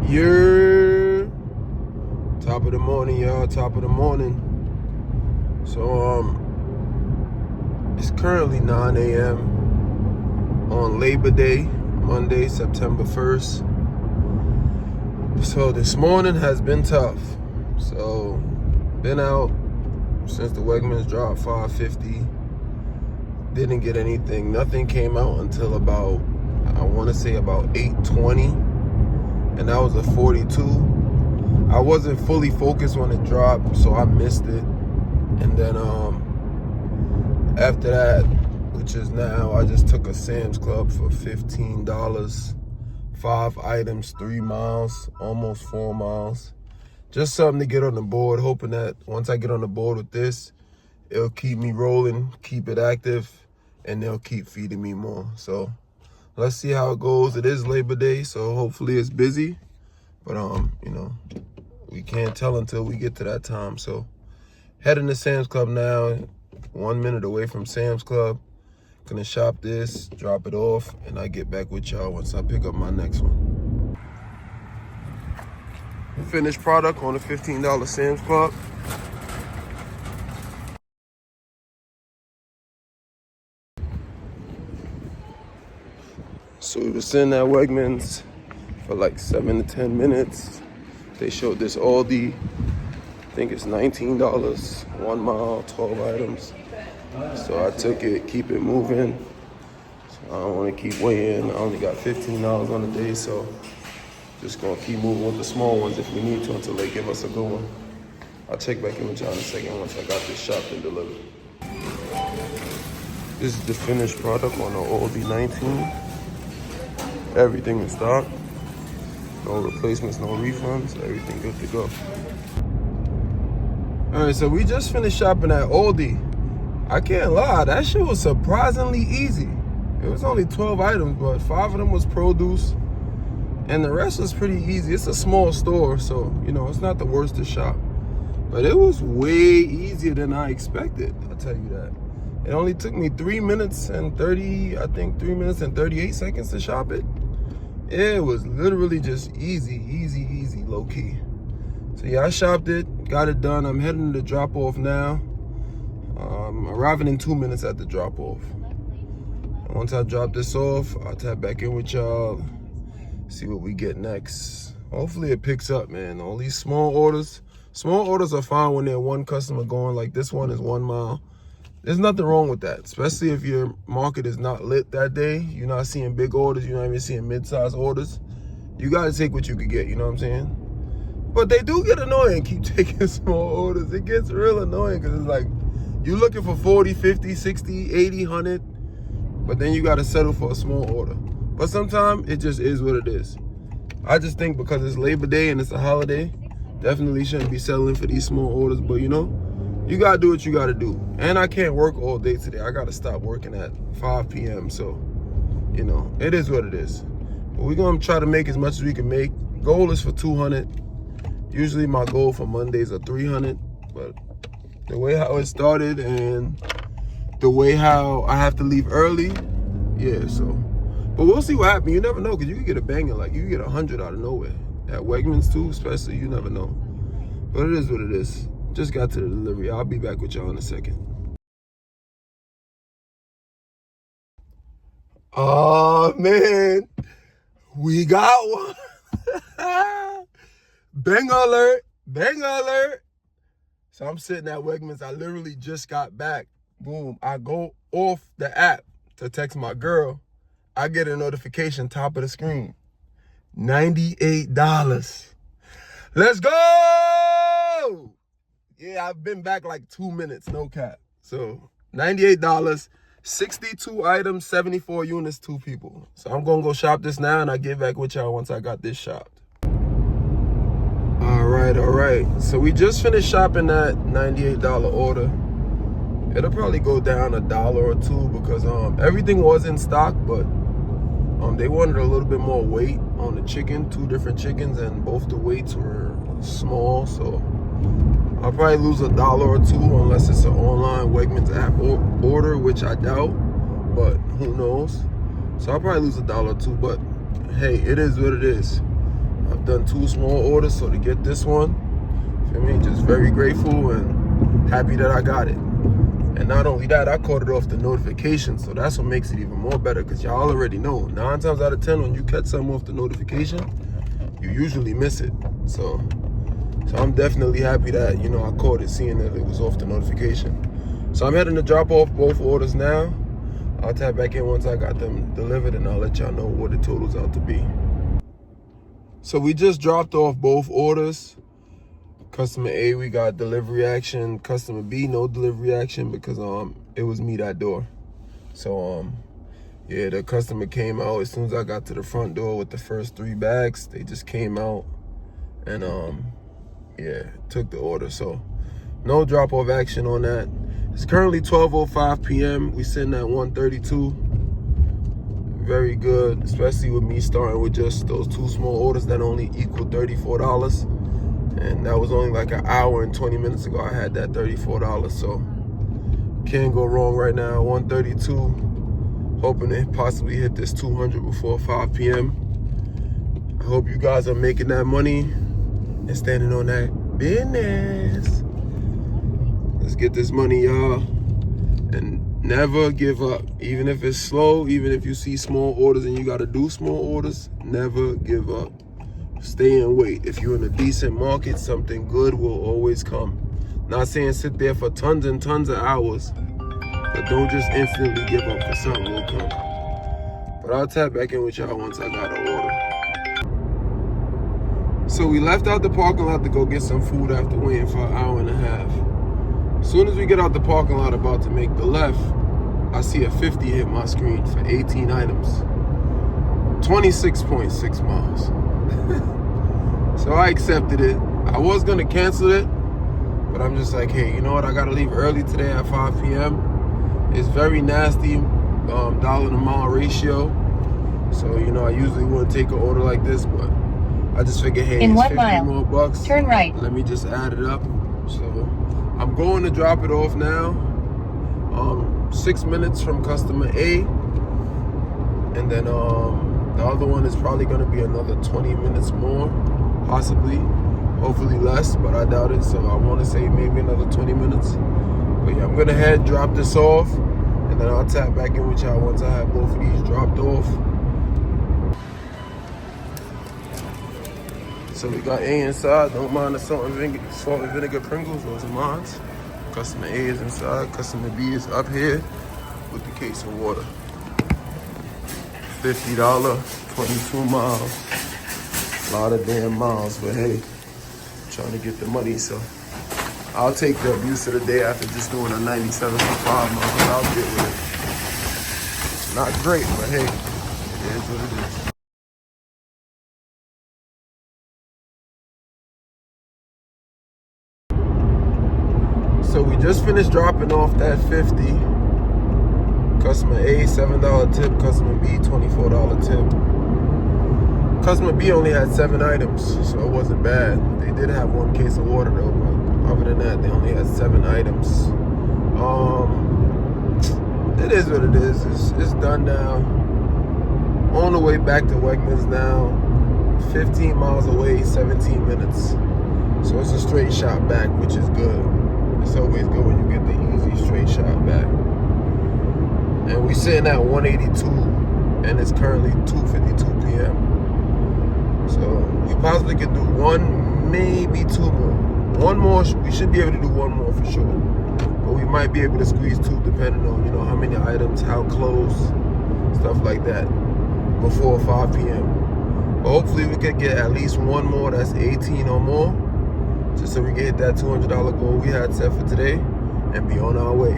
Yeah, top of the morning, y'all. Top of the morning. So it's currently 9 a.m. on Labor Day, Monday, September 1st. So this morning has been tough. So been out since the Wegmans dropped 550. Didn't get anything. Nothing came out until about, I want to say about 8:20, and that was a 42. I wasn't fully focused when it dropped, so I missed it. And then after that, which is now, I just took a Sam's Club for $15, 5 items, 3 miles, almost 4 miles. Just something to get on the board, hoping that once I get on the board with this, it'll keep me rolling, keep it active, and they'll keep feeding me more. So let's see how it goes. It is Labor Day, so hopefully it's busy. But you know, we can't tell until we get to that time. So heading to Sam's Club now, 1 minute away from Sam's Club. Gonna shop this, drop it off, and I get back with y'all once I pick up my next one. Finished product on the $15 Sam's Club. So we were sitting at Wegmans for like 7 to 10 minutes. They showed this Aldi. I think it's $19, 1 mile, 12 items. So I took it, keep it moving. So I don't want to keep weighing. I only got $15 on the day, so just gonna keep moving with the small ones if we need to until they give us a good one. I'll check back in with y'all in a second once I got this shopped and delivered. This is the finished product on the Aldi 19. Everything in stock. No replacements, no refunds. Everything good to go. All right, so we just finished shopping at Aldi. I can't lie, that shit was surprisingly easy. It was only 12 items, but 5 of them was produce, and the rest was pretty easy. It's a small store, so, you know, it's not the worst to shop. But it was way easier than I expected, I'll tell you that. It only took me 3 minutes and 38 seconds to shop it. It was literally just easy, low key. So yeah, I shopped it, got it done. I'm heading to the drop off now. Arriving in 2 minutes at the drop off. Once I drop this off, I'll tap back in with y'all, see what we get next. Hopefully it picks up, man. All these small orders are fine when they're one customer going, like this one is 1 mile. There's nothing wrong with that, especially if your market is not lit that day. You're not seeing big orders, you're not even seeing mid-size orders. You gotta take what you could get, you know what I'm saying? But they do get annoying, keep taking small orders. It gets real annoying because it's like, you're looking for 40, 50, 60, 80, 100, but then you gotta settle for a small order. But sometimes it just is what it is. I just think because it's Labor Day and it's a holiday, definitely shouldn't be settling for these small orders, but you know, you gotta do what you gotta do. And I can't work all day today. I gotta stop working at 5 p.m. So, you know, it is what it is. But we're gonna try to make as much as we can make. Goal is for 200. Usually my goal for Mondays are 300, but the way how it started and the way how I have to leave early, yeah, so. But we'll see what happens. You never know, because you can get a banger, like you can get 100 out of nowhere. At Wegmans too, especially, you never know. But it is what it is. Just got to the delivery. I'll be back with y'all in a second. Oh man, we got one. Banger alert, banger alert. So I'm sitting at Wegmans. I literally just got back. Boom, I go off the app to text my girl. I get a notification top of the screen. $98. Let's go! Yeah, I've been back like 2 minutes, no cap. So $98, 62 items, 74 units, 2 people. So I'm gonna go shop this now and I'll get back with y'all once I got this shopped. All right. So we just finished shopping that $98 order. It'll probably go down $1 or $2 because everything was in stock, but they wanted a little bit more weight on the chicken, 2 different chickens, and both the weights were small, so I'll probably lose $1 or $2 unless it's an online Wegmans app order, which I doubt, but who knows. So I'll probably lose $1 or $2, but hey, it is what it is. I've done 2 small orders, so to get this one, for me, just very grateful and happy that I got it. And not only that, I caught it off the notification, so that's what makes it even more better, because y'all already know 9 times out of 10 when you catch something off the notification, you usually miss it. So I'm definitely happy that, you know, I caught it seeing that it was off the notification. So I'm heading to drop off both orders now. I'll tap back in once I got them delivered, and I'll let y'all know what it totals out to be. So we just dropped off both orders. Customer A, we got delivery action. Customer B, no delivery action because it was me that door. So yeah, the customer came out as soon as I got to the front door with the first 3 bags. They just came out and yeah, took the order. So no drop off action on that. It's currently 12:05 p.m. We sitting at 132. Very good, especially with me starting with just those 2 small orders that only equal $34. And that was only like an hour and 20 minutes ago I had that $34. So can't go wrong right now. 132. Hoping to possibly hit this 200 before 5 p.m. I hope you guys are making that money and standing on that business. Let's get this money, y'all. And never give up. Even if it's slow, even if you see small orders and you got to do small orders, never give up. Stay and wait. If you're in a decent market, something good will always come. Not saying sit there for tons and tons of hours, but don't just instantly give up because something will come. But I'll tap back in with y'all once I got an order. So we left out the parking lot to go get some food after waiting for an hour and a half. As soon as we get out the parking lot about to make the left, I see a 50 hit my screen for 18 items. 26.6 miles. So I accepted it. I was gonna cancel it, but I'm just like, hey, you know what? I gotta leave early today at 5 p.m. It's very nasty, dollar to mile ratio. So, you know, I usually wouldn't take an order like this, but I just figured, hey, in it's 1 50 mile, more bucks. Turn right. Let me just add it up. So I'm going to drop it off now. 6 minutes from customer A, and then the other one is probably going to be another 20 minutes more, possibly, hopefully less, but I doubt it. So I want to say maybe another 20 minutes. But yeah, I'm going to drop this off, and then I'll tap back in with y'all once I have both of these dropped off. So we got A inside. Don't mind the salt and vinegar Pringles. Those are mine. Customer A is inside. Customer B is up here with the case of water. $50, 22 miles. A lot of damn miles, but hey, trying to get the money, so I'll take the abuse of the day after just doing a 97 for 5 miles. I'll get with it. Not great, but hey, it is what it is. So we just finished dropping off that 50. Customer A, $7 tip. Customer B, $24 tip. Customer B only had 7 items, so it wasn't bad. They did have 1 case of water though, but other than that, they only had 7 items. It is what it is. It's done now. On the way back to Wegmans now. 15 miles away, 17 minutes. So it's a straight shot back, which is good. It's always good when you get the easy straight shot back. And we sitting at 182, and it's currently 2:52 p.m. So we possibly could do 1, maybe 2 more. 1 more, we should be able to do 1 more for sure. But we might be able to squeeze 2 depending on, you know, how many items, how close, stuff like that, before 5 p.m. But hopefully we could get at least 1 more that's 18 or more, just so we can hit that $200 goal we had set for today and be on our way.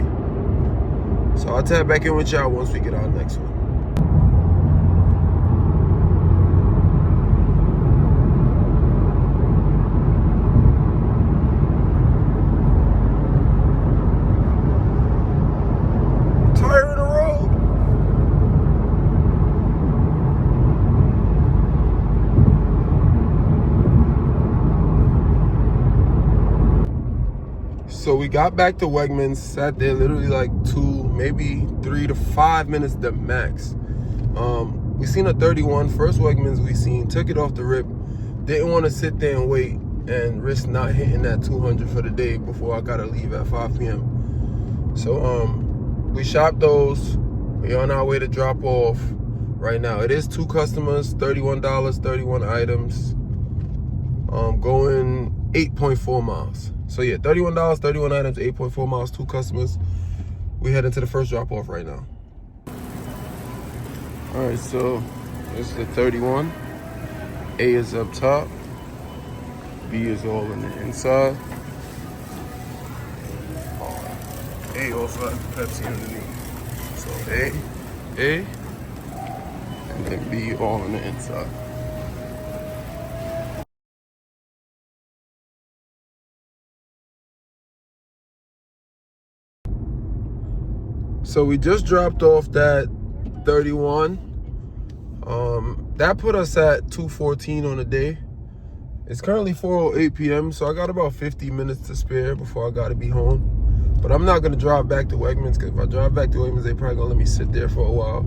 So I'll tap back in with y'all once we get our next one. Tire in the road. So we got back to Wegmans, sat there literally like 2, maybe 3 to 5 minutes the max. We seen a 31, first Wegmans we seen, took it off the rip. didn't want to sit there and wait and risk not hitting that 200 for the day before I gotta leave at 5 p.m. So we shopped those. We're on our way to drop off right now. It is 2 customers, $31, 31 items, going 8.4 miles. So yeah, $31, 31 items, 8.4 miles, 2 customers. We head into the first drop off right now. All right, so this is the 31. A is up top. B is all in the inside. A also has Pepsi underneath. So A, and then B all in the inside. So we just dropped off that 31. That put us at 2:14 on the day. It's currently 4:08 p.m. so I got about 50 minutes to spare before I gotta be home. But I'm not gonna drive back to Wegmans, because if I drive back to Wegmans, they probably gonna let me sit there for a while.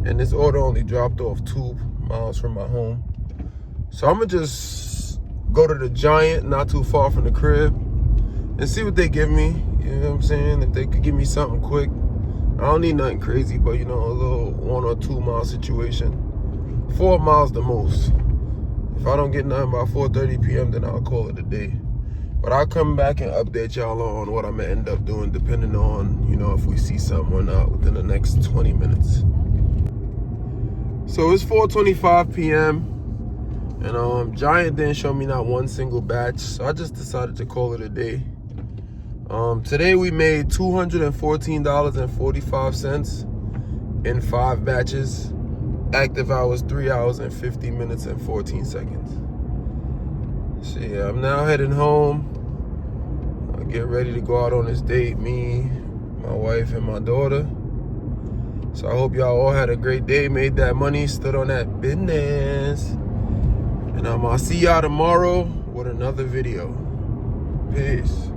And this order only dropped off 2 miles from my home. So I'm gonna just go to the Giant, not too far from the crib, and see what they give me. You know what I'm saying? If they could give me something quick. I don't need nothing crazy, but you know, a little 1 or 2 mile situation. 4 miles the most. If I don't get nothing by 4:30 p.m., then I'll call it a day. But I'll come back and update y'all on what I'm gonna end up doing, depending on, you know, if we see something or not within the next 20 minutes. So it's 4:25 p.m. and Giant didn't show me not one single batch, so I just decided to call it a day. Today we made $214.45 in 5 batches. Active hours 3 hours and 50 minutes and 14 seconds. So yeah, I'm now heading home. I'll get ready to go out on this date, me, my wife, and my daughter. So I hope y'all all had a great day, made that money, stood on that business. And I'll see y'all tomorrow with another video. Peace.